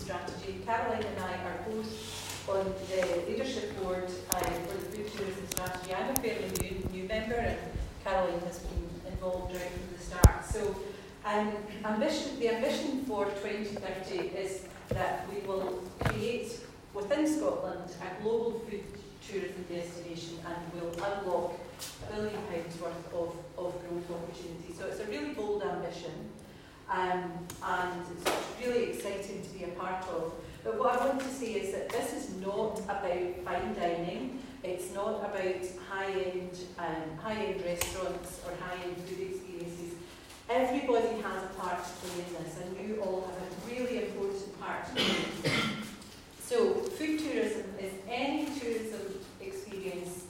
strategy. Caroline and I are both on the leadership board for the food tourism strategy. I'm a fairly new member, and Caroline has been involved right from the start. So the ambition for 2030 is that we will create within Scotland a global food tourism destination, and will unlock £1 billion worth of growth opportunities. So it's a really bold ambition, and it's really exciting to be a part of. But what I want to say is that this is not about fine dining. It's not about high-end restaurants or high-end food experiences. Everybody has a part to play in this, and you all have a really important part to play. So, food tourism is any tourism experience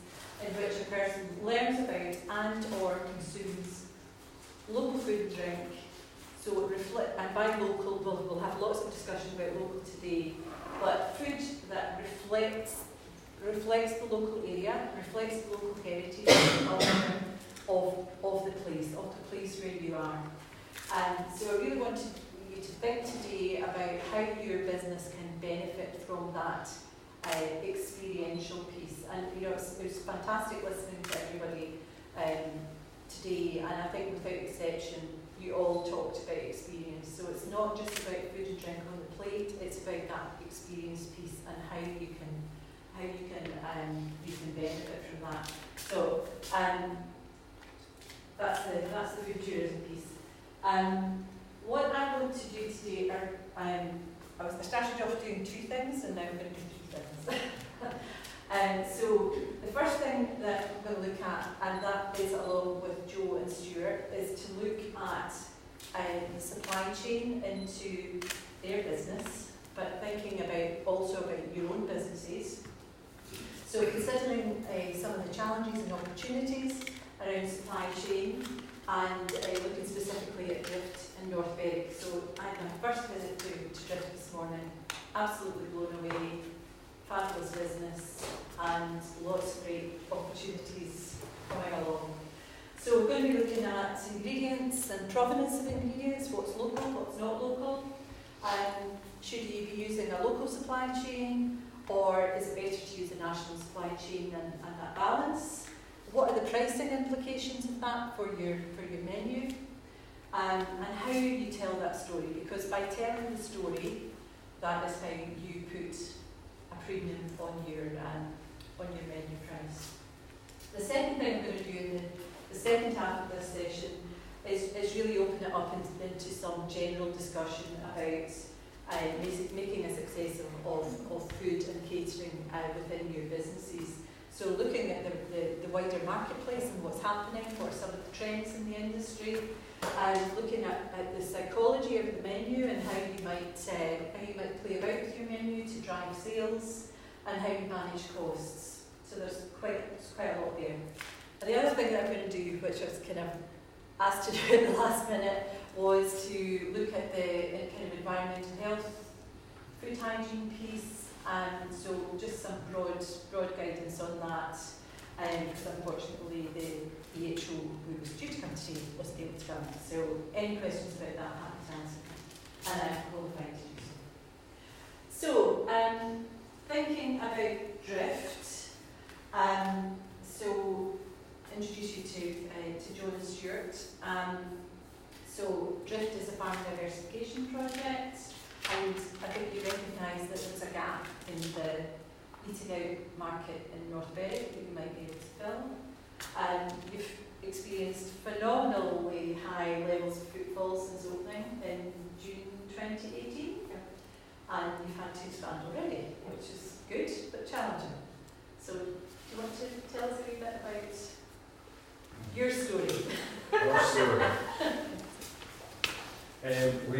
in which a person learns about and or consumes local food and drink. So, and by local, we'll have lots of discussion about local today, but food that reflects the local area, reflects the local heritage of the place where you are. And so I really wanted you to think today about how your business can benefit from that experiential piece. And it was fantastic listening to everybody today, and I think without exception you all talked about experience. So it's not just about food and drink on the plate, it's about that experience piece and how you can benefit from that. So that's the food tourism piece. What I want to do today are, I started off doing 2 things, and now I'm going to do 3 things. So the first thing that I'm going to look at, and that is along with Jo and Stuart, is to look at the supply chain into their business, but thinking also about your own businesses. So considering some of the challenges and opportunities around supply chain, and looking specifically at Drift in North Berwick. So I had my first visit to Drift this morning, absolutely blown away, fabulous business, and lots of great opportunities coming along. So we're going to be looking at ingredients and provenance of ingredients, what's local, what's not local, should you be using a local supply chain, or is it better to use a national supply chain and that balance? What are the pricing implications of that for your menu? And how you tell that story, because by telling the story, that is how you put a premium on your menu price. The second thing I'm going to do in the second half of this session is really open it up into some general discussion about making a success of food and catering within your businesses. So looking at the wider marketplace and what's happening, what are some of the trends in the industry, and looking at the psychology of the menu and how you might play about with your menu to drive sales, and how you manage costs. So there's quite a lot there. And the other thing that I'm going to do, which I was kind of asked to do at the last minute, was to look at the kind of environmental health, food hygiene piece, and so just some broad guidance on that, because unfortunately the EHO who was due to come today wasn't able to come. So any questions about that, happy to answer them, and I'm qualified to do so. So thinking about Drift, so introduce you to Jo and Stuart. So Drift is a farm diversification project, and I think you recognise that there's a gap in the eating out market in North Berwick that you might be able to fill. You've experienced phenomenally high levels of footfall since opening in June 2018, and you've had to expand already, which is good but challenging. So do you want to tell us a wee bit about your story? Our story. We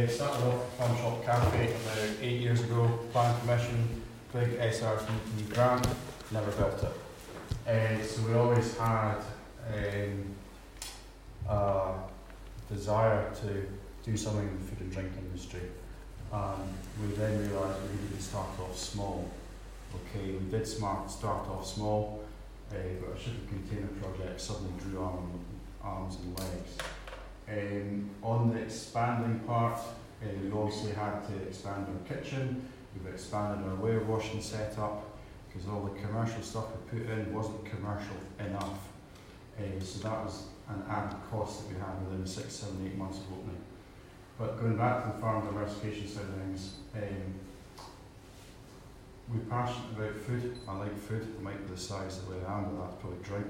started off a farm shop cafe about 8 years ago, planning permission, big SRTP grant, never built it. So we always had a desire to do something in the food and drink industry. We then realised we needed to start off small. Okay, we did start off small, but a shipping container project suddenly drew arms and legs. On the expanding part, We've also had to expand our kitchen, we've expanded our warewashing setup, because all the commercial stuff we put in wasn't commercial enough. So that was an added cost that we had within the 6, 7, 8 months of opening. But going back to the farm diversification side of things, we're passionate about food. I like food. I might be the size of the way I am, but that's probably drink.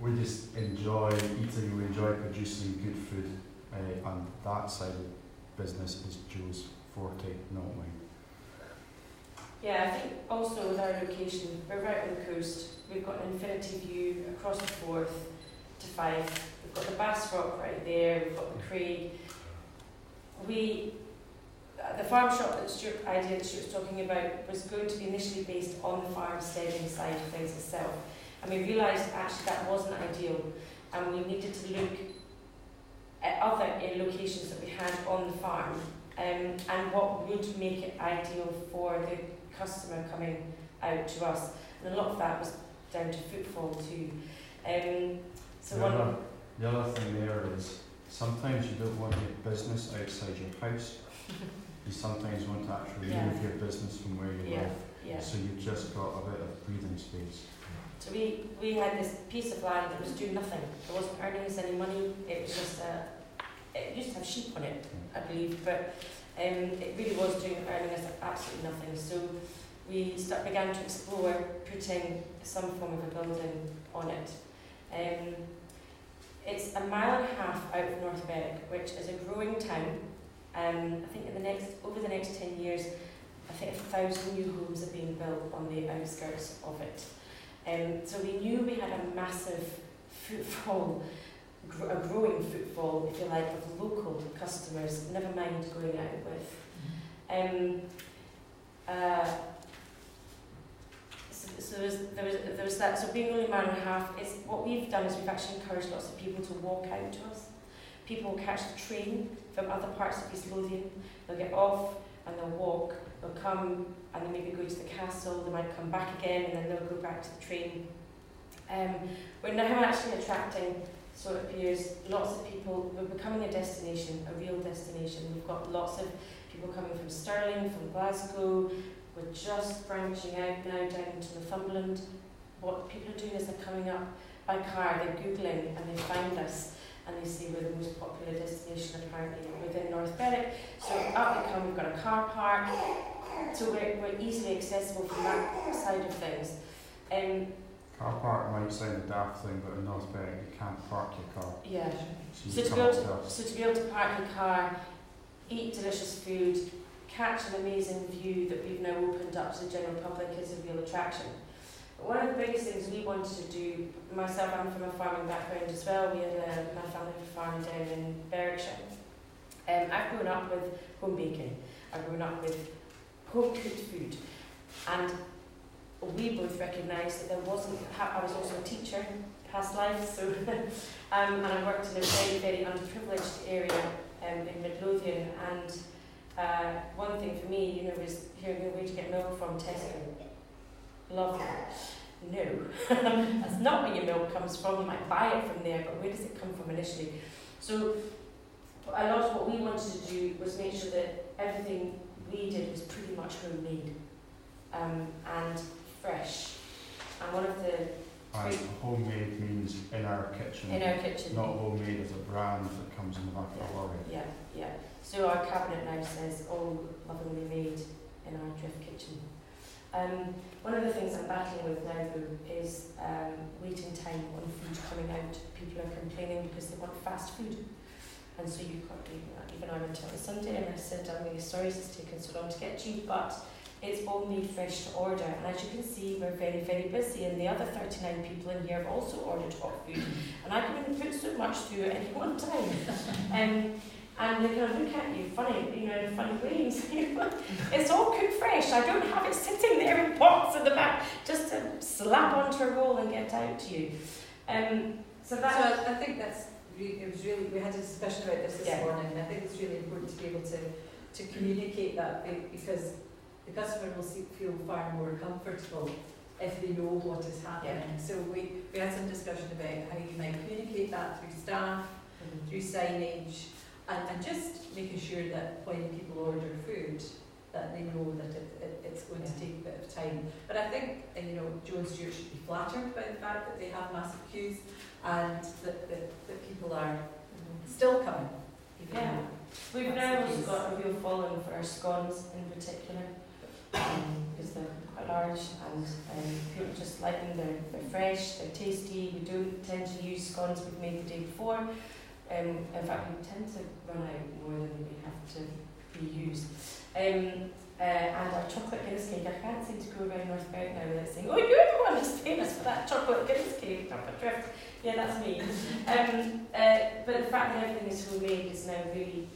We just enjoy eating, we enjoy producing good food, and that side of business is Joe's forte, not mine. Yeah, I think also with our location, we're right on the coast. We've got an infinity view across the Forth to Fife. We've got the Bass Rock right there. We've got the Craig. The farm shop that Stuart was talking about was going to be initially based on the farmsteading side of things itself. And we realised actually that wasn't ideal, and we needed to look at other locations that we had on the farm, and what would make it ideal for the customer coming out to us. And a lot of that was down to footfall too. The other thing there is sometimes you don't want your business outside your house. You sometimes want to actually move your business from where you live. Yeah. So you've just got a bit of breathing space. So we had this piece of land that was doing nothing. It wasn't earning us any money. It was just it used to have sheep on it, I believe, but it really was earning us absolutely nothing. So we began to explore putting some form of a building on it. It's 1.5 miles out of North Berwick, which is a growing town. I think over the next 10 years, I think 1,000 new homes are being built on the outskirts of it. So we knew we had a massive footfall, a growing footfall, if you like, of local customers, never mind going out with. So there was that. So being only 1.5 miles, what we've done is we've actually encouraged lots of people to walk out to us. People will catch the train from other parts of East Lothian. They'll get off and they'll walk. They'll come and they maybe go to the castle. They might come back again and then they'll go back to the train. We're now actually attracting, so it appears, lots of people. We're becoming a destination, a real destination. We've got lots of people coming from Stirling, from Glasgow. We're just branching out now down into Northumberland. What people are doing is they're coming up by car, they're Googling and they find us. And they see we're the most popular destination apparently within North Berwick. So up we come, we've got a car park, so we're easily accessible from that side of things. Car park might sound a daft thing, but in North Berwick you can't park your car. Yeah. So to be able to park your car, eat delicious food, catch an amazing view that we've now opened up to the general public is a real attraction. One of the biggest things we wanted to do, myself, I'm from a farming background as well. We had my family farm down in Berwickshire. I've grown up with home baking. I've grown up with home cooked food, and we both recognised that there wasn't. I was also a teacher, past life, so and I worked in a very, very underprivileged area in Midlothian. And one thing for me, was hearing a way to get milk from Tesco. Love that. No, that's not where your milk comes from. You might buy it from there, but where does it come from initially? So a lot of what we wanted to do was make sure that everything we did was pretty much homemade and fresh. And one of the homemade means in our kitchen. In our kitchen. Not homemade as a brand that comes in the back of the lorry. Yeah. So our cabinet now says all lovingly made in our drift kitchen. One of the things I'm battling with now though is waiting time on food coming out. People are complaining because they want fast food. And so you've got even I went out on Sunday and I said, I'm really sorry it's taken so long to get to you, but it's all made fresh to order. And as you can see, we're very, very busy, and the other 39 people in here have also ordered hot food. And I can only put so much through at any one time. And they kind of look at you funny, in funny ways. It's all cooked fresh. I don't have it sitting there in pots in the back just to slap onto a roll and get out to you. So I think that's it was really, we had a discussion about this morning, and I think it's really important to be able to communicate that, because the customer will feel far more comfortable if they know what is happening. Yeah. So we had some discussion about how you might communicate that through staff, through signage, and just making sure that when people order food, that they know that it's going to take a bit of time. But I think, you know, Jo and Stuart should be flattered by the fact that they have massive queues and that people are still coming. Yeah. We've now also got a real following for our scones in particular, because they're quite large and people just like them. They're fresh, they're tasty. We don't tend to use scones we've made the day before. In fact, we tend to run out more than we have to be used. And our chocolate Guinness cake, I can't seem to go around North Berwick now without saying, oh, you're the one who's famous for that chocolate Guinness cake up at Drift. Yeah, that's me. But the fact that everything is homemade is now really,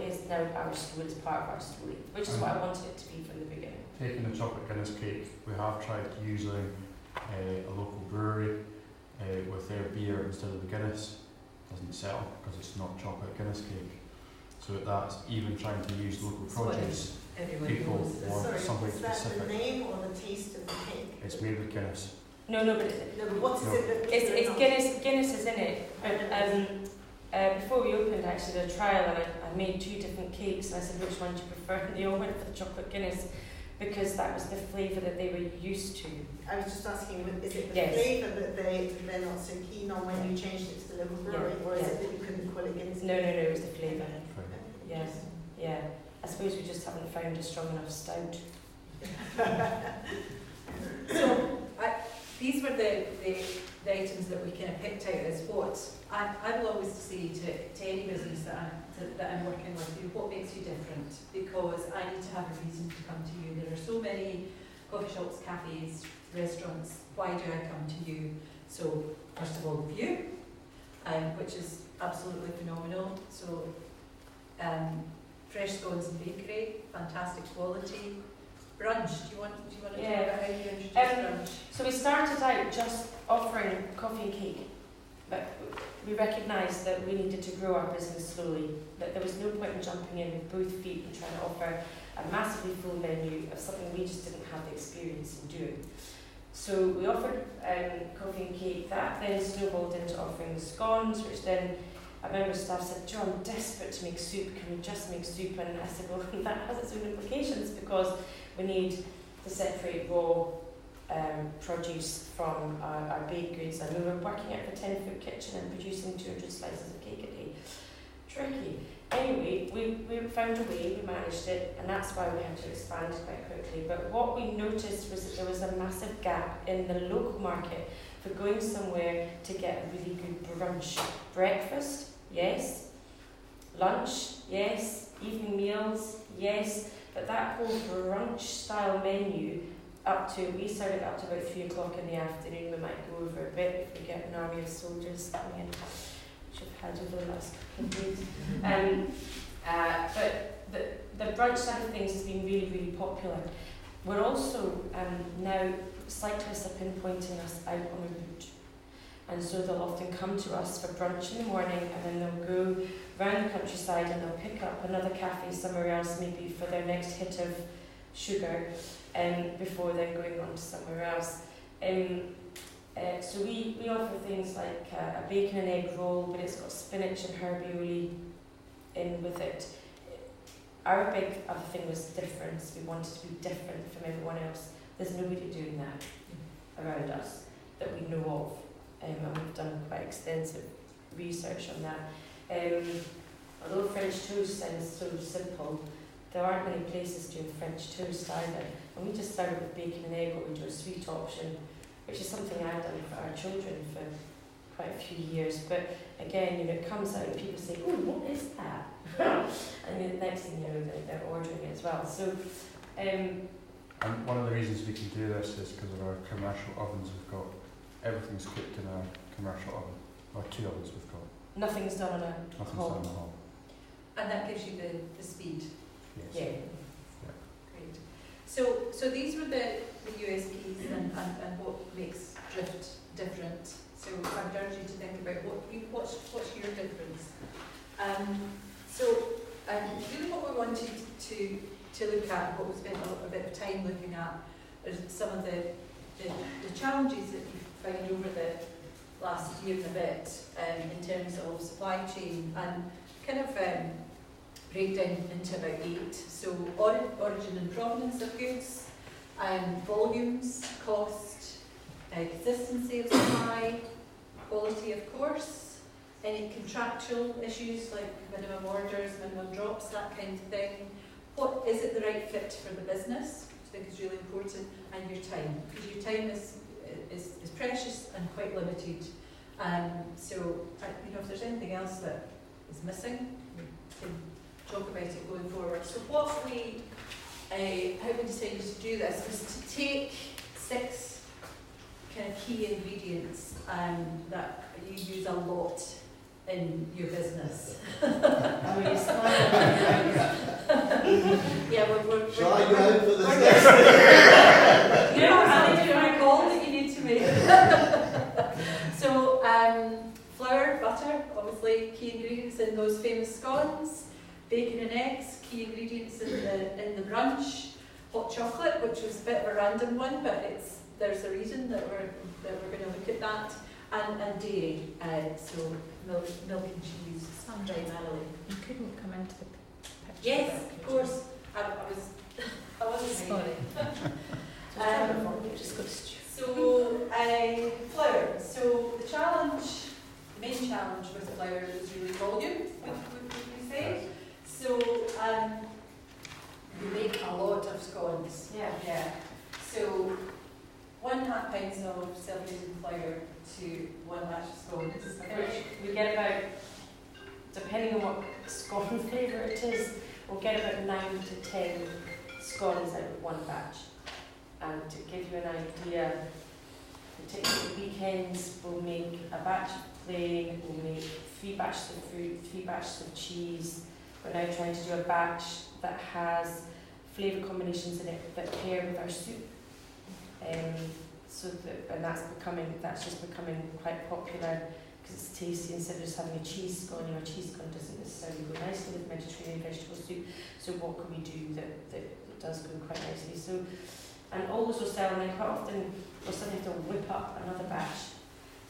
is now our story, it's part of our story, which is what I wanted it to be from the beginning. Taking the chocolate Guinness cake, we have tried using a local brewery with their beer instead of the Guinness. Doesn't sell because it's not chocolate Guinness cake. So that's even trying to use local produce. People want something specific. Is that the name or the taste of the cake? It's made with Guinness. No, but what is it? It's Guinness is in it. But before we opened, actually, the trial, and I made 2 different cakes, and I said, which one do you prefer? And they all went for the chocolate Guinness because that was the flavour that they were used to. I was just asking, is it the flavour that they're not so keen on when you changed it to the local brewery, or is it that you couldn't call it Guinness? No, it was the flavour. Yes. Yeah. I suppose we just haven't found a strong enough stout. So these were the items that we kind of picked out as what I will always say to any business that I'm working with, what makes you different? Because I need to have a reason to come to you. There are so many coffee shops, cafes, restaurants. Why do I come to you? So first of all, the view, which is absolutely phenomenal. So fresh scones and bakery, fantastic quality. Brunch. Do you want to talk about how you introduced brunch? So we started out just offering coffee and cake, but we recognised that we needed to grow our business slowly, that there was no point in jumping in with both feet and trying to offer a massively full menu of something we just didn't have the experience in doing. So we offered coffee and cake. That then snowballed into offering scones, which then a member of staff said, Jo, I'm desperate to make soup, can we just make soup? And I said, well, that has its own implications because we need to separate raw produce from our baked goods, and we were working out of a 10-foot kitchen and producing 200 slices of cake a day. Tricky. Anyway, we found a way, we managed it, and that's why we had to expand quite quickly. But what we noticed was that there was a massive gap in the local market for going somewhere to get a really good brunch. Breakfast, yes. Lunch, yes. Evening meals, yes. But that whole brunch style menu, we started up to about 3 o'clock in the afternoon. We might go over a bit if we get an army of soldiers coming in, which I've had over the last couple of days. But the brunch side of things has been really, really popular. We're also now, cyclists are pinpointing us out on a route. And so they'll often come to us for brunch in the morning, and then they'll go round the countryside and they'll pick up another cafe somewhere else, maybe for their next hit of sugar, before then going on to somewhere else. So we offer things like a bacon and egg roll, but it's got spinach and herbioli in with it. Our big other thing was difference. We wanted to be different from everyone else. There's nobody doing that around us that we know of. And we've done quite extensive research on that. Although French toast sounds so simple, there aren't many places doing French toast either. And we just started with bacon and egg, but we do a sweet option, which is something I've done for our children for quite a few years. But again, it comes out and people say, oh, what is that? And then the next thing you know, they're ordering it as well. So, and one of the reasons we can do this is because of our commercial ovens. We've got everything's cooked in a commercial oven, or 2 ovens we've got. Nothing's done on a hob. Done on a hob. And that gives you the speed. Yes. Yeah. Great. So these were the USPs and what makes Drift different. So I would urge you to think about what's your difference. Really what we wanted to look at, what we spent a bit of time looking at, is some of the challenges that we found over the last year and a bit in terms of supply chain. And kind of break down into about 8. So origin and provenance of goods, volumes, cost, consistency of supply, quality of course, any contractual issues like minimum orders, minimum drops, that kind of thing. What is it the right fit for the business, which I think is really important, and your time, because your time is precious and quite limited. So, if there's anything else that is missing, we can talk about it going forward. So how we decided to do this was to take 6 kind of key ingredients that you use a lot in your business. Oh, you're smiling. Yeah, we're Shall I go out for this? You know what I do my call that you need to make. So, flour, butter, obviously key ingredients in those famous scones. Bacon and eggs, key ingredients in the brunch. Hot chocolate, which was a bit of a random one, but there's a reason that we're going to look at that. And dairy, so milk and cheese. Sandra Reid, you couldn't come into the picture. Yes, of course. I wasn't Sorry. Just got to So, flour. So the main challenge with flour is really volume, would we say? So, we make a lot of scones. Yeah. So, 1.5 pounds of self-raising flour to 1 batch of scones. We get about, depending on what scone flavour it is, we'll get about 9 to 10 scones out of 1 batch. And to give you an idea, particularly weekends, we'll make a batch of plain, we'll make 3 batches of fruit, 3 batches of cheese. We're now trying to do a batch that has flavour combinations in it that pair with our soup. That's just becoming quite popular because it's tasty instead of just having a cheese scone. A cheese scone doesn't necessarily go nicely with Mediterranean vegetable soup. So what can we do that does go quite nicely? So, and all those will sell, and quite often we'll suddenly have to whip up another batch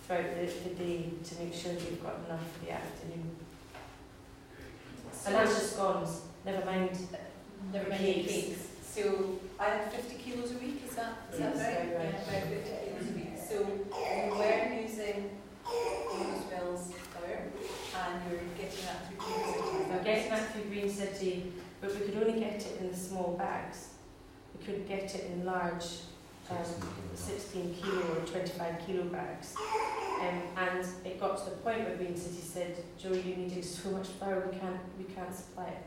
throughout the day to make sure that we've got enough for the afternoon. And that's just scones. Never mind cakes. So I have 50 kilos a week, is that right? Right. Yeah, about 50 kilos a week. So you were using Rosewell's flour and you're getting that through Green City. We're getting that through Green City, but we could only get it in the small bags. We couldn't get it in large 16 kilo or 25 kilo bags. And it got to the point where Green City said, "Jo, you're needing so much flour, we can't supply it."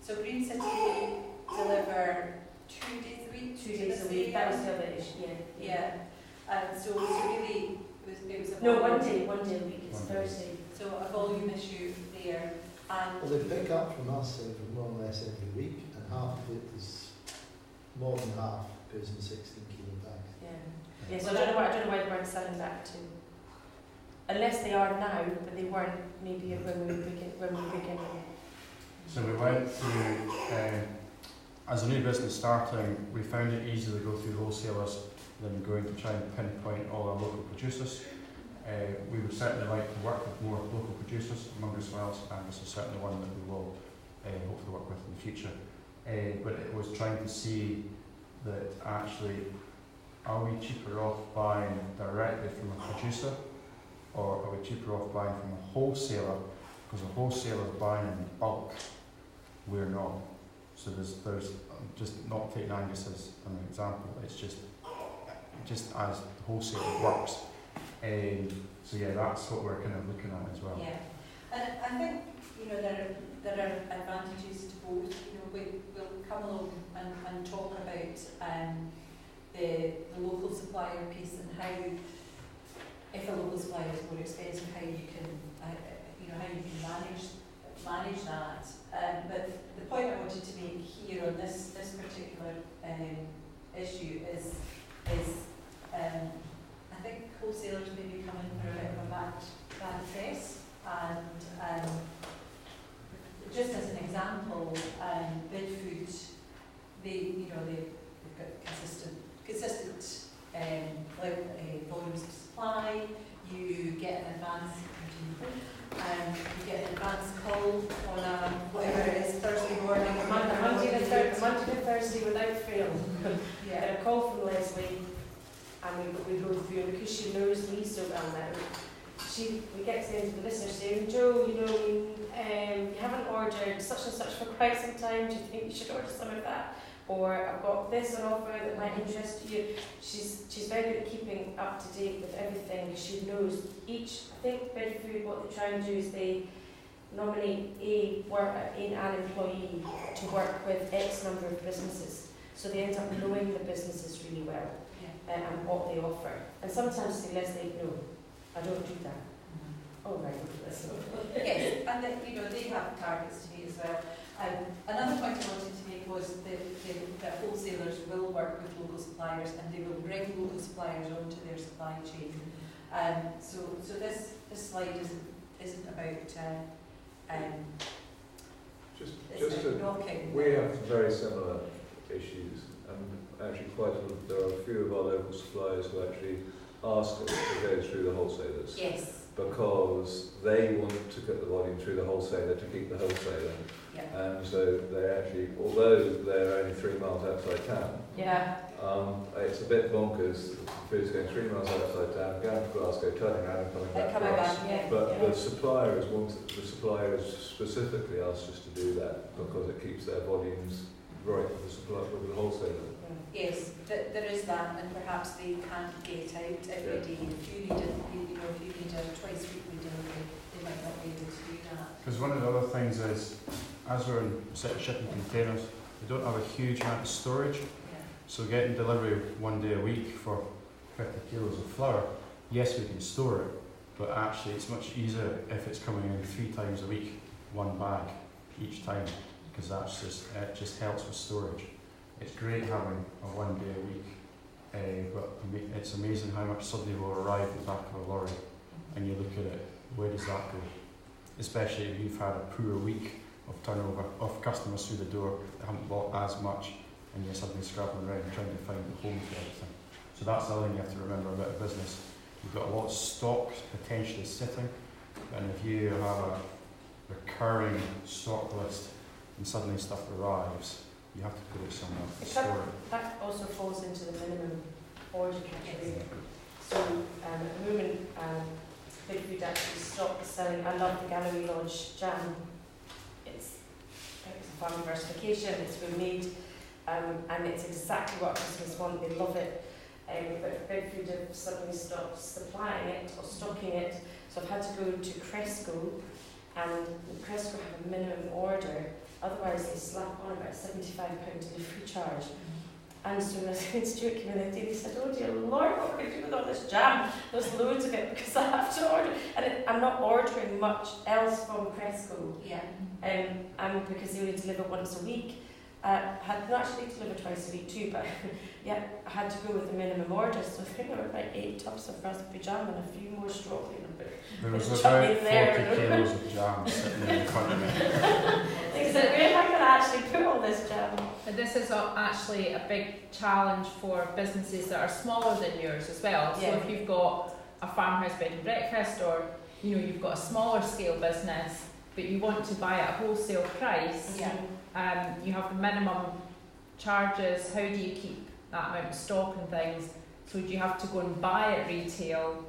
So Green City deliver 2 days a week? 2 days a week, that was the other issue, Yeah. So really, it was a No, volume. one day a week, it's Thursday. So a volume issue there. And Well, they pick up from us every, more or less every week, and half of it is, more than half goes in 16 kilo bags. Yeah. So I don't know why they weren't selling that too. Unless they are now, but they weren't maybe when we were beginning. So we went through, as a new business starting, we found it easier to go through wholesalers than going to try and pinpoint all our local producers. We would certainly like to work with more local producers among ourselves, and this is certainly one that we will hopefully work with in the future. But it was trying to see that actually, are we cheaper off buying directly from a producer, or are we cheaper off buying from a wholesaler? Because a wholesaler is buying in bulk, we're not. So there's just not taking Angus as an example. It's just as the wholesaler works. So yeah, that's what we're kind of looking at as well. yeah, and I think there are advantages to both. We'll come along and talk about the local supplier piece and how, if a local supplier is more expensive, how you can manage that. But the point I wanted to make here on this particular issue is I think wholesalers may be coming for a bit of a bad press, and just as an example, Bid Food, they've got consistent volumes of supply. You get an advance call Yeah. Get a call from Leslie, and we go through, and because she knows me so well now, we get to the end of the listener saying, Jo, you haven't ordered such and such for quite some time, do you think you should order some of that? Or I've got this on offer that might interest you. She's very good at keeping up to date with everything. She knows I think Bedfood, what they try and do is they nominate an employee to work with X number of businesses. So they end up knowing the businesses really well and what they offer. And sometimes they Leslie, no, I don't do that. Oh, right, listen. Yes, and they have targets to meet as well. Another point I wanted to make was that wholesalers will work with local suppliers and they will bring local suppliers onto their supply chain. So this slide isn't about knocking. We have very similar issues, and actually there are a few of our local suppliers who actually ask us to go through the wholesalers. Yes. Because they want to get the volume through the wholesaler to keep the wholesaler. Yeah. And so they actually, although they're only 3 miles outside town, it's a bit bonkers. The food's going 3 miles outside town, going to Glasgow, turning around and coming back to us. But the supplier is specifically asked us to do that because it keeps their volumes right with the wholesaler. Yes, there is that, and perhaps they can't get out every day. If you need a twice weekly delivery, they might not be able to do that. Because one of the other things is, as we're in a set of shipping containers, we don't have a huge amount of storage. Yeah. So getting delivery 1 day a week for 50 kilos of flour, yes, we can store it, but actually it's much easier if it's coming in 3 times a week, 1 bag each time, because it just helps with storage. It's great having a 1 day a week, but it's amazing how much suddenly will arrive in the back of a lorry, and you look at it, where does that go? Especially if you've had a poor week of turnover of customers through the door that haven't bought as much, and you're suddenly scrabbling around trying to find the home for everything. So that's the other thing you have to remember about a business. You've got a lot of stock potentially sitting, and if you have a recurring stock list and suddenly stuff arrives, you have to put it somewhere to store it. That also falls into the minimum order category. So at the moment, Bedfood actually stopped selling. I love the Gallery Lodge jam. It's a farm diversification. It's been made, and it's exactly what customers want. They love it. But Bedfood have suddenly stopped supplying it or stocking it. So I've had to go to Cresco, and Cresco have a minimum order. Otherwise, they slap on about £75 delivery charge. And so when Stuart came in the day, they said, "Oh dear Lord, what are we going to do with all this jam? There's loads of it because I have to order." And I'm not ordering much else from Cresco. Yeah. Because they only deliver once a week. Had not actually delivered twice a week too, but I had to go with the minimum order. So I think there were about 8 tubs of raspberry jam and a few more strawberry. There was about 40 kilos of jam sitting in front of me. They said, "Where am I going to actually put all this jam?" But this is actually a big challenge for businesses that are smaller than yours as well. So if you've got a farmhouse bed and breakfast, or you've got a smaller scale business, but you want to buy at a wholesale price, you have the minimum charges. How do you keep that amount of stock and things? So do you have to go and buy at retail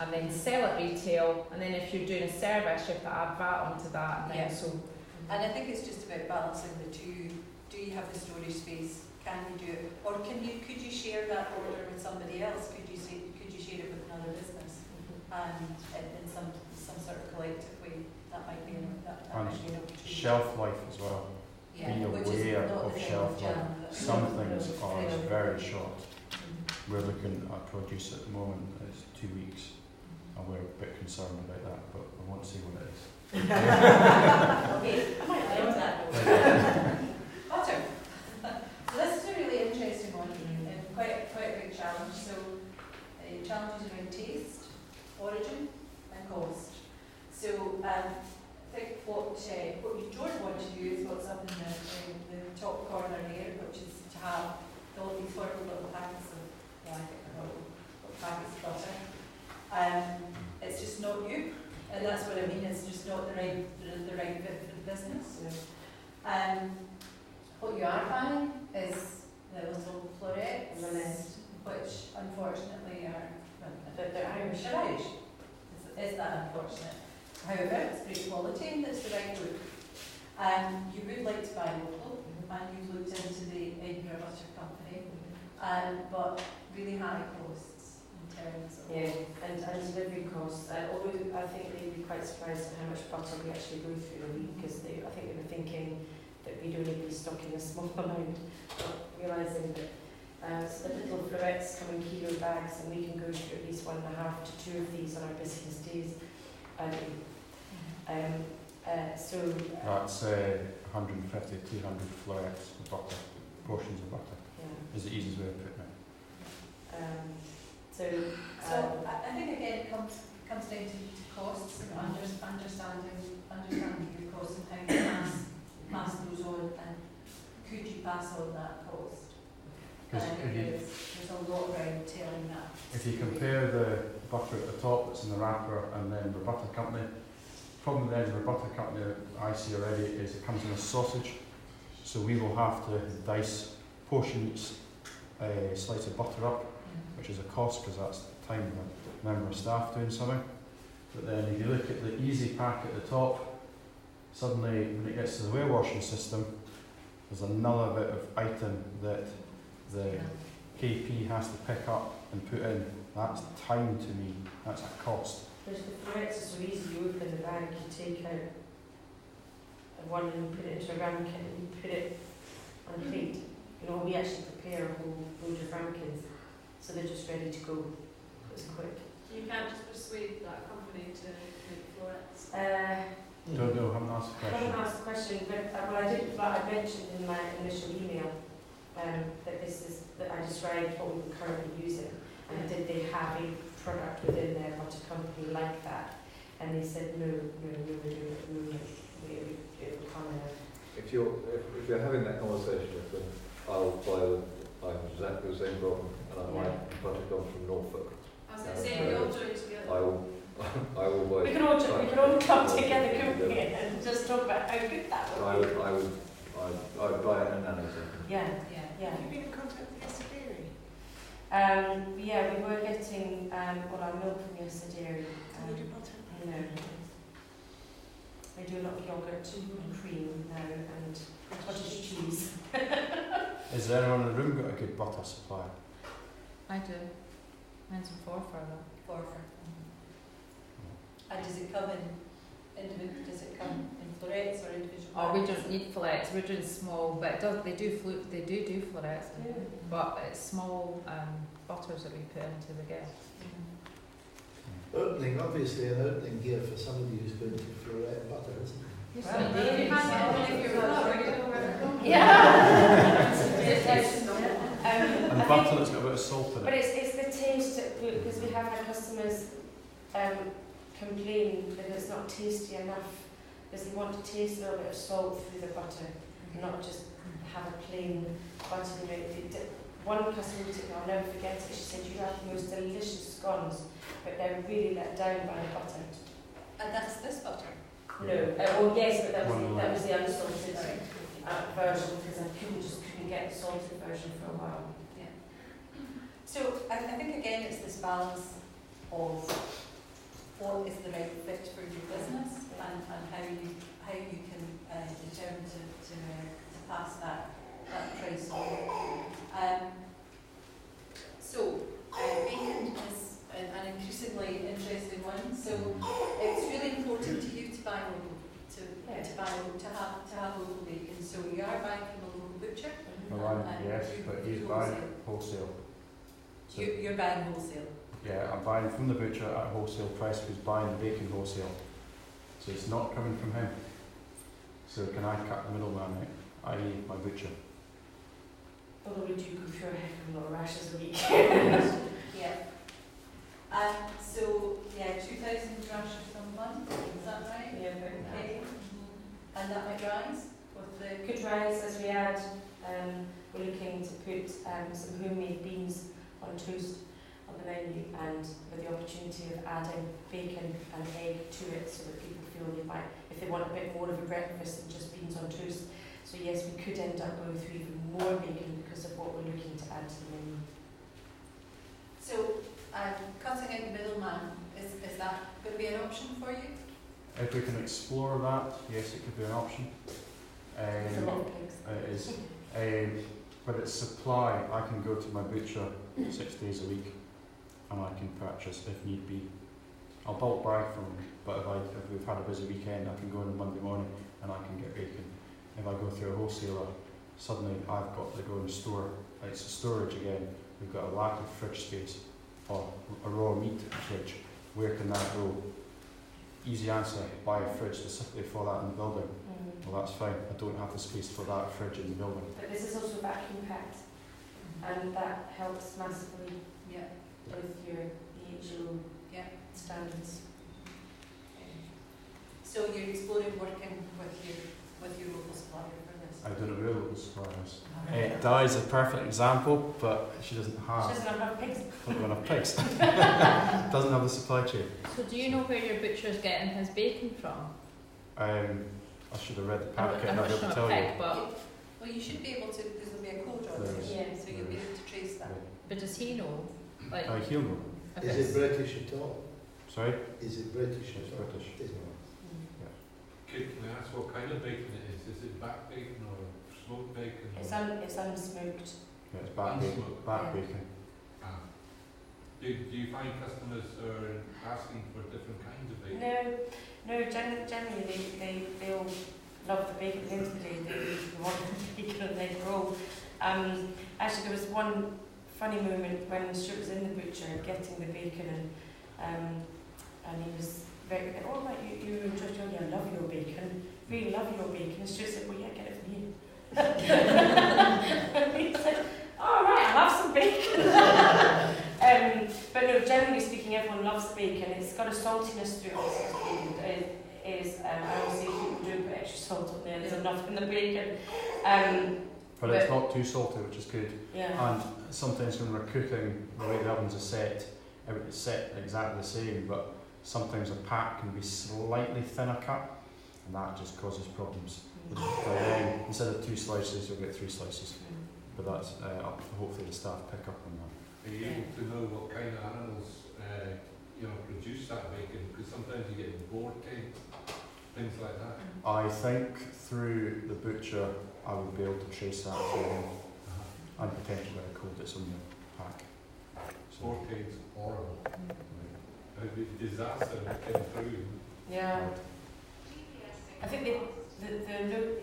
and then sell at retail, and then if you're doing a service, you have to add VAT onto that. And and I think it's just about balancing the two. Do you have the storage space? Can you do it, or could you share that order with somebody else? Could you share it with another business, and in some sort of collective way? That might be an opportunity. Shelf life as well. Yeah, be aware of shelf life. Some things are very short. We're looking at produce at the moment, it's 2 weeks, and we're a bit concerned about that, but I won't say what it is. Okay, I might learn that. Autumn. So this is a really interesting one, and quite a big challenge. So challenges around taste, origin, and cost. So I think what you don't want to do is what's up in the top corner here, which is to have all these horrible little packets of packets of butter. It's just not you, and that's what I mean. It's just not the right fit for the business. What you are buying is the little florets, which unfortunately are, they're Irish. They're Irish. Is that unfortunate? However, it's great quality and it's the right look. You would like to buy local, and you've looked into in your butter company, but really high costs in terms of... and delivery costs. Although I think they'd be quite surprised at how much butter we actually go through a week, because I think they were thinking that we'd only be stocking a small amount, not realising that so the little florets come in kilo bags, and we can go through at least 1.5 to 2 of these on our busiest days. So that's 150, 200 florets of butter, portions of butter. Is the easiest way of putting it. So I think again it comes down to costs and understanding your costs and how you pass those on, and could you pass on that cost? There's a lot around telling that. If you compare the butter at the top that's in the wrapper and then the butter company, problem then with the butter company I see already is it comes in a sausage, so we will have to dice, portion each slice of butter up, which is a cost because that's the time of a member of staff doing something. But then if you look at the easy pack at the top, suddenly when it gets to the warewashing system, there's another bit of item that the KP has to pick up and put in. That's time to me, that's a cost. There's the florets are so easy. You open the bag, you take out one and put it into a ramekin and you put it on a plate. You know, we actually prepare a whole load of ramekins, so they're just ready to go. It's quick. You can't just persuade that company to make florets? Don't know, haven't asked the question. I haven't asked the question, but I mentioned in my initial email that I described what we were currently using, and did they have a product within their butter company like that? And they said no, it will come in. If you're having that conversation with them, I'll buy them. I have exactly the same problem, and I might butter come from Norfolk. I was going to say, we all join together. I will buy. We can all come together, couldn't we, and just talk about how good that would be. I would buy it in an nanosecond. Yeah. Have you been in contact with Yester Dairy? We were getting our milk from Yester Dairy. You do butter? No. I do a lot of yogurt and cream now, and cottage cheese. Is there anyone in the room got a good butter supply? I do. Mine's in Forfar though. Forfar. And does it come in florets or individual? Oh, we don't need florets. We're doing small, but they do florets. Yeah. But it's small butters that we put into the guest. Obviously an opening gear for somebody who's going to floret butter, isn't it? Yes, Well, you can't get one if you're not, you don't know where to go. And butter that's got a bit of salt in it. But it's the taste, because we have had customers complain that it's not tasty enough, because they want to taste a little bit of salt through the butter, not just have a plain butter. One customer, I'll never forget it, she said, "You have the most delicious scones, but they're really let down by the butter." And that's this butter? No, yes, but that was the unsalted version, because I couldn't get the salted version for a while. Yeah. So I think again it's this balance of what is the right fit for your business and how you can determine to pass that price on. Bacon is an increasingly interesting one. So it's really important to you to buy local, to have local bacon. So you are buying from a local butcher. Yes, but he's buying wholesale. So You're buying wholesale. Yeah, I'm buying from the butcher at wholesale price, who's buying the bacon wholesale. So it's not coming from him. So can I cut the middleman out, i.e. my butcher? Although we do go through a heck of a lot of rashes a week. Yeah. 2,000 rashes a month, is that right? Yeah, okay. And that might rise with the... Could rise as we add, we're looking to put some homemade beans on toast on the menu, and with the opportunity of adding bacon and egg to it, so that people feel if they want a bit more of a breakfast than just beans on toast. So So yes, we could end up going through even more bacon because of what we're looking to add to the menu. So cutting out the middleman, is that going to be an option for you? If we can explore that, yes, it could be an option. There's a lot of pigs. It is. But it's supply. I can go to my butcher 6 days a week and I can purchase if need be. I'll bulk buy from them, but if we've had a busy weekend, I can go on a Monday morning and I can get bacon. If I go through a wholesaler, suddenly I've got to go and store. It's storage again. We've got a lack of fridge space or a raw meat fridge. Where can that go? Easy answer, buy a fridge specifically for that in the building. Well, that's fine. I don't have the space for that fridge in the building. But this is also vacuum packed, and that helps massively with your HO standards. So you're exploring working with your local supplier for this? I don't know where local suppliers. Di is a perfect example, but she doesn't have. She doesn't have pigs. Doesn't have enough pigs. Doesn't have the supply chain. So do you know where your butcher's getting his bacon from? I should have read the packet and I'll be able to tell you. Well, you should be able to, because there'll be a code on it, so you'll be able to trace that. But does he know? Like, he'll know. Is it British at all? Sorry? Is it British at all? British. It is. Can I ask what kind of bacon it is? Is it back bacon or smoked bacon? It's unsmoked. Yeah, it's back bacon. Back bacon. Do you find customers are asking for different kinds of bacon? No. Generally they all love the bacon. At the end of the day, they want the bacon on their roll. Actually, there was one funny moment when Stuart was in the butcher getting the bacon, and he was very, oh, like you were just telling me, I love your bacon, really love your bacon. And Stuart said, well, yeah, get it from you. He said, oh, right, I love some bacon. But no, generally speaking, everyone loves bacon. It's got a saltiness to it. I always say people do put extra salt on there. There's enough in the bacon. But it's not too salty, which is good. Yeah. And sometimes when we're cooking, the way the ovens are set, it's set exactly the same, but sometimes a pack can be slightly thinner cut, and that just causes problems. But then, instead of 2 slices, you'll get 3 slices. But that's up to hopefully the staff pick up on that. Are you able to know what kind of animals produce that bacon? Because sometimes you get board things like that. I think through the butcher, I would be able to trace that through him, and potentially a code that's on the pack. Board cane's horrible. It'd be a disaster if it came through. Yeah. I think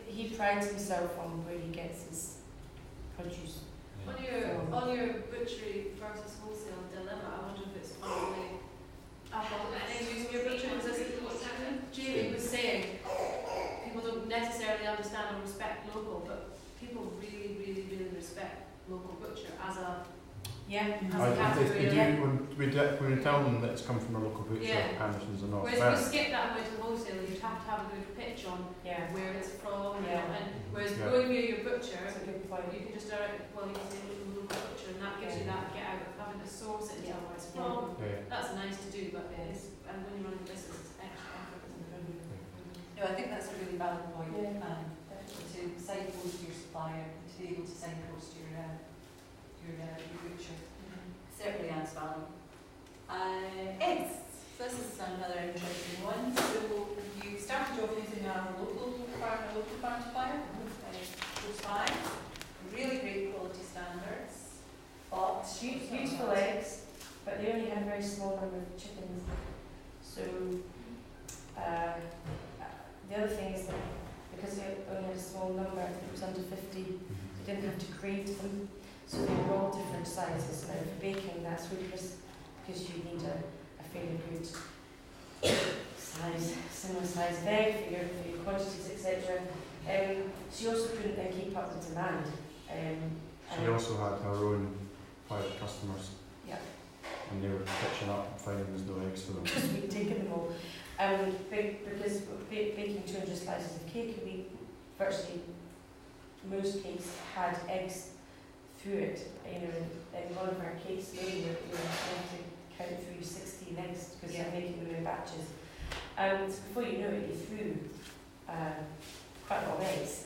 he prides himself on where he gets his produce. On your butchery versus wholesale dilemma, I wonder if it's probably using your butcher, because Jamie was saying people don't necessarily understand or respect local, but people really, really, really respect local butcher as a category. When we tell them that it's come from a local butcher, Anderson's and not. Whereas if you skip that and went to wholesale, you'd have to have a good pitch on where it's from. And whereas going near your butcher, you can just direct, you can say local butcher, and that gives you that get out of having to source it and tell where it's from. That's nice to do, but and when you're running a business, it's extra effort, isn't it? No, I think that's a really valid point. To signpost your supplier, to be able to signpost your butcher. Certainly adds value. Eggs. So this is another interesting one. So you started off using a local farm supplier, close by. Really great quality standards. But beautiful eggs, but they only had a very small number of chickens. So the other thing is that because they only had a small number, I think it was under 50, they didn't have to grade them. So they were all different sizes. Now for baking, that's really because you need a fairly good size, similar size of egg for your quantities, etc. She also couldn't then keep up with demand. She also had her own private customers. Yeah. And they were pitching up and finding there's no eggs for them. Because we'd taken them all. Because baking 200 slices of cake, we virtually most cakes had eggs through it. In one of our cakes, we have to count through 16 eggs because they're making them in batches. So before you know it, you threw quite a lot of eggs.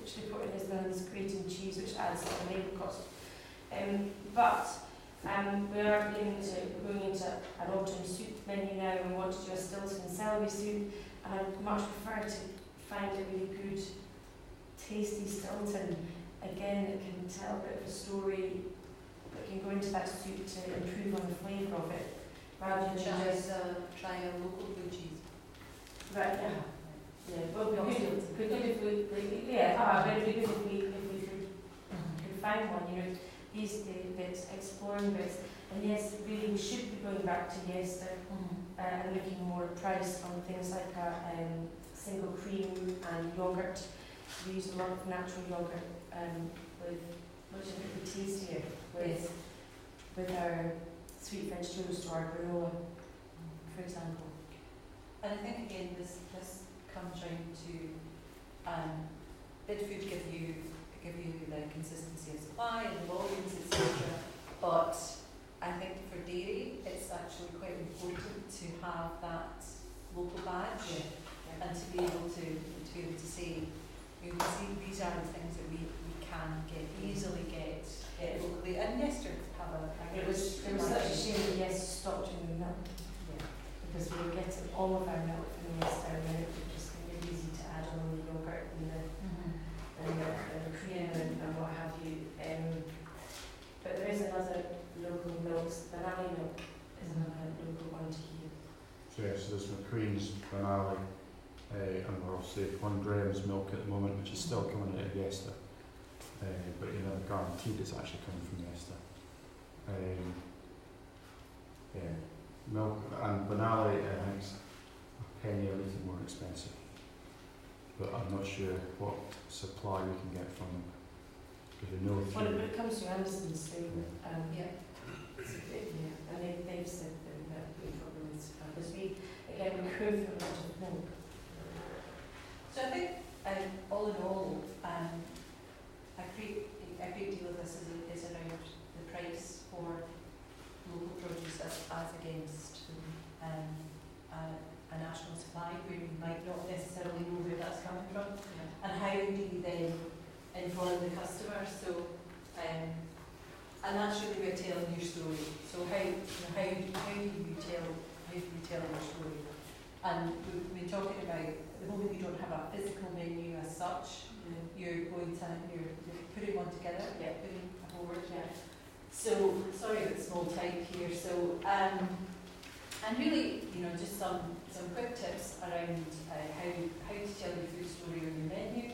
which reported as well as grating cheese, which adds to the labour cost. But we are going into an autumn soup menu now, and we want to do a Stilton and celery soup, and I'd much prefer to find a really good, tasty Stilton. Again, it can tell a bit of a story, but can go into that soup to improve on the flavour of it, rather than just try a local blue cheese. Right, yeah. Yeah, well, we also could if we it'd be good if we could find one, you know, these bits, exploring bits. And yes, really we should be going back to Yester and looking more at price on things like a single cream and yoghurt. We use a lot of natural yoghurt which is really tastier with our sweet French toast or our granola, for example. And I think again this comes round to did food give you the consistency of supply and the volumes, etc. But I think for dairy it's actually quite important to have that local badge and to be able to say, you know, these are the things that we can easily get locally. And Yester have a it was such a shame that Yester stopped doing milk. Because we were getting all of our milk from Yester, and then it was just really easy to add on the yoghurt and the cream and what have you. But there is another local milk, banana milk is another local one to hear. So yes, there's McQueen's, Banali, and we're obviously 1 gram's milk at the moment, which is still coming out of Yester. But you know, guaranteed it's actually coming from Yester. Yeah. Milk and Banali, I think it's a penny a litre more expensive, but I'm not sure what supply we can get from them, because we know well, it comes to Amazon, so and they've said that we probably need supply, because we crave a lot of milk. So I think all in all, a great deal of this is around the price for local produce as against a national supply where you might not necessarily know where that's coming from, and how do you then inform the customer. So and that's really about telling your story. So how do you tell your story? And we've been talking about at the moment we don't have a physical menu as such. You're putting one together, putting a board. So, sorry about small type here. So, and really, you know, just some quick tips around how to tell your food story on your menu.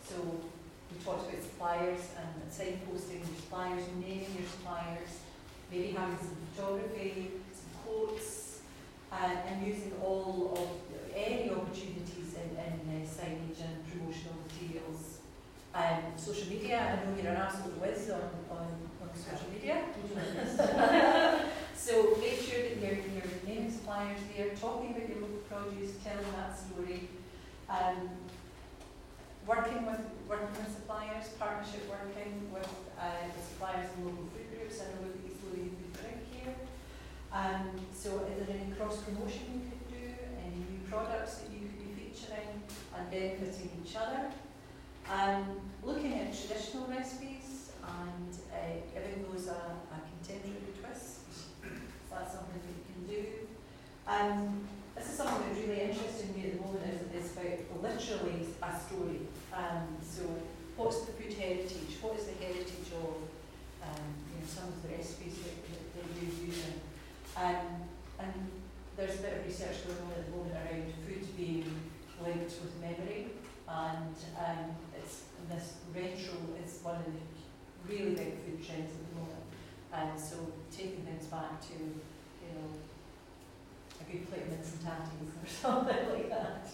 So, we talked about suppliers and signposting your suppliers, naming your suppliers, maybe having some photography, some quotes, and using all of any opportunities in signage and promotional materials. Social media, I know you're an absolute whiz on social media. So make sure that you're naming suppliers there, talking about your local produce, telling that story, working with suppliers, partnership working with suppliers and local food groups. I know we've got Slowly Food Drink here. So is there any cross promotion you could do, any new products that you could be featuring and benefiting each other? Looking at traditional recipes and giving those a contemporary twist. That's something that you can do. This is something that's really interesting me at the moment is about literally a story. So what's the food heritage? What is the heritage of you know, some of the recipes that you're using? And there's a bit of research going on at the moment around food being linked with memory, and this retro is one of the really big food trends at the moment. So taking things back to, you know, a good plate of mince and tatties or something like that.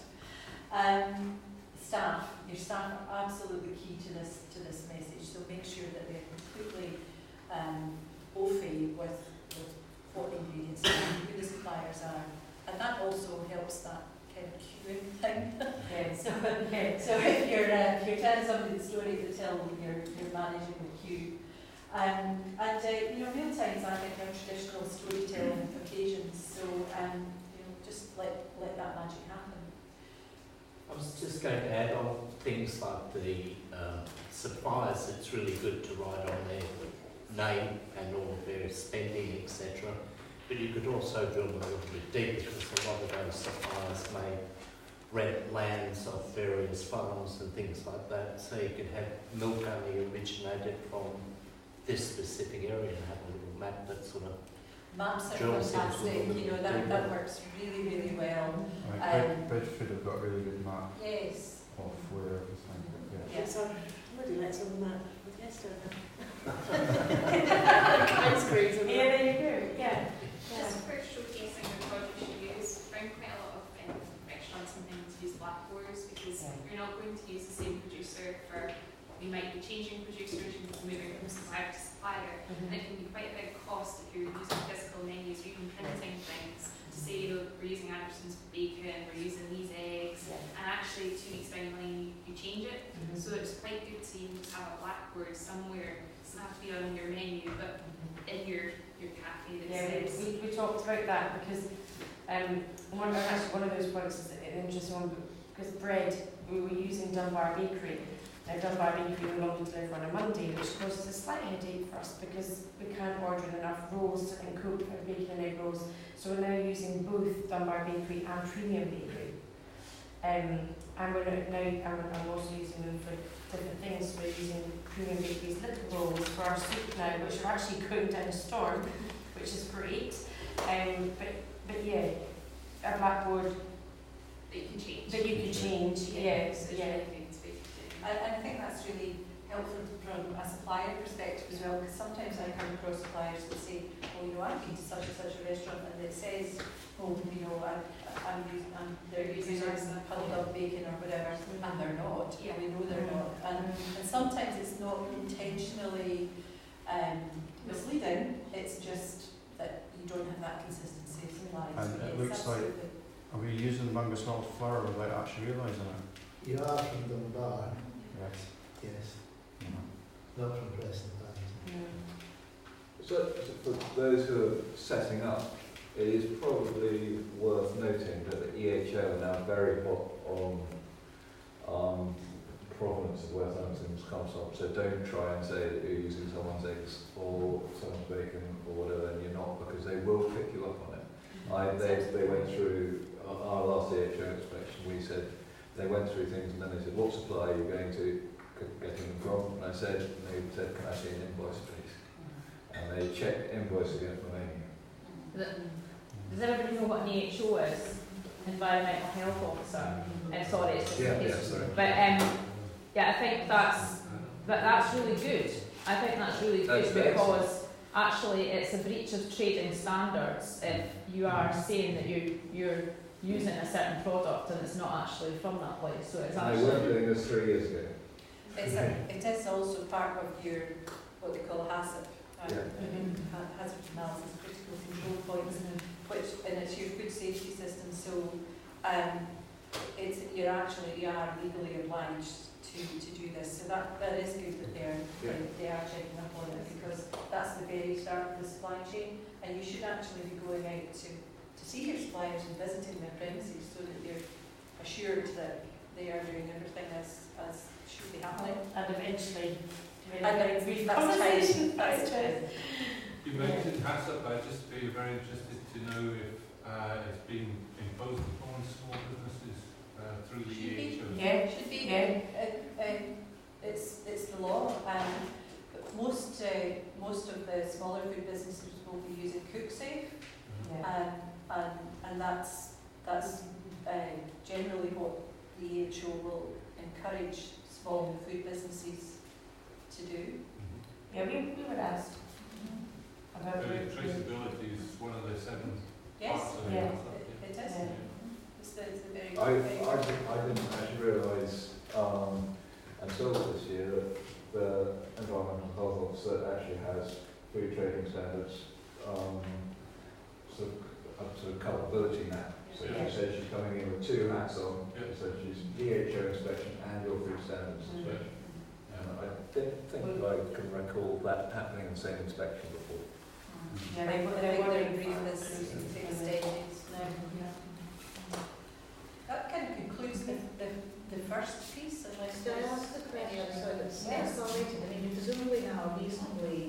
Your staff are absolutely key to this message. So make sure that they're completely au fait with what ingredients are, who the suppliers are, and that also helps that kind of queuing thing. So if you're telling somebody the story to tell, you're managing the queue. You know, mealtimes I think are traditional storytelling occasions. So you know, just let that magic happen. I was just going to add on things like the suppliers. It's really good to write on their name and all of their spending, etc. But you could also drill a little bit deep, because a lot of those suppliers may rent lands of various farms and things like that. So you could have milk only originated from this specific area and have a little map that sort of maps are fantastic, you know, that works really, really well. Bridgeford have got a really good map. Yes. Of where everything. Yeah. Yes, somebody let's on that with yesterday. Yeah, there you go. Yeah. Just for showcasing the produce you use, I found quite a lot of restaurants and things use blackboards, because you're not going to use the same producer for, you might be changing producers, you might be moving from supplier to supplier, and it can be quite a big cost if you're using physical menus or even printing things to say, you know, we're using Anderson's bacon, we're using these eggs, and actually 2 weeks down the line you change it. So it's quite good to even just have a blackboard somewhere. It doesn't have to be on your menu, but in your cafe. We talked about that, because one of those products is an interesting one, because bread, we were using Dunbar Bakery. Now Dunbar Bakery no longer deliver on a Monday, which causes a slight headache for us, because we can't order enough rolls and cook our bacon and egg rolls. So we're now using both Dunbar Bakery and Premium Bakery. And we're now, I'm also using them for different things. We're using Premium Bakery's little rolls for our soup now, which are actually going down a storm, which is great. But yeah, a blackboard that you can change. Yes. And I think that's really helpful from a supplier perspective as well, because sometimes I come across suppliers that say, oh, you know, I've been to such and such a restaurant, and it says, oh, you know, they're using puddled up bacon or whatever, and they're not. Yeah. We know they're not. And sometimes it's not intentionally misleading, it's just that you don't have that consistency of supply. And it looks like, are we using Bungus Hall flour without actually realising it? You are from Dunbar. Yes. Yes. Mm-hmm. Not from Preston. So for those who are setting up, it is probably worth noting that the EHO are now very hot on provenance of where something comes from. So don't try and say that you're using someone's eggs or someone's bacon or whatever, and you're not, because they will pick you up on it. They went through our last EHO inspection. We said they went through things, and then they said, "What supply are you going to getting them from?" And they said, "Can I see an invoice, please?" And they checked invoice against the menu. Does everybody know what an EHO is? Environmental Health Officer. Sorry, it's just sorry. But I think that's really good. I think that's really good, because actually it's a breach of trading standards if you are saying that you're using a certain product and it's not actually from that place. So it's actually. They weren't doing this 3 years ago. It is also part of your what they call HACCP, hazard analysis, critical control points, and it's your food safety system. So you are legally obliged to do this. So that is good that they are checking up on it, because that's the very start of the supply chain, and you should actually be going out to see your suppliers and visiting their premises so that you're assured that they are doing everything as should be happening. And eventually, that's time. You mentioned HACCP. I'd just be very interested to know if it's been imposed upon small businesses through the EHO. Yeah, should be. Yeah. It's the law. Most of the smaller food businesses will be using CookSafe, and that's generally what the EHO will encourage small food businesses to do. Yeah, we were asked about traceability is one of the 7 parts of it. Yeah. It is. Yeah. It's the very I didn't actually realise until this year that the Environmental Health Officer actually has food trading standards up to culpability now. So she says she's coming in with 2 hats on. So she's EHO inspection and your food standards inspection. And I don't think I can recall that happening in the same inspection before. Yeah, they brief this stages now. That kind of concludes the first piece, unless Can I ask the question? So it's escalated. I mean, presumably now reasonably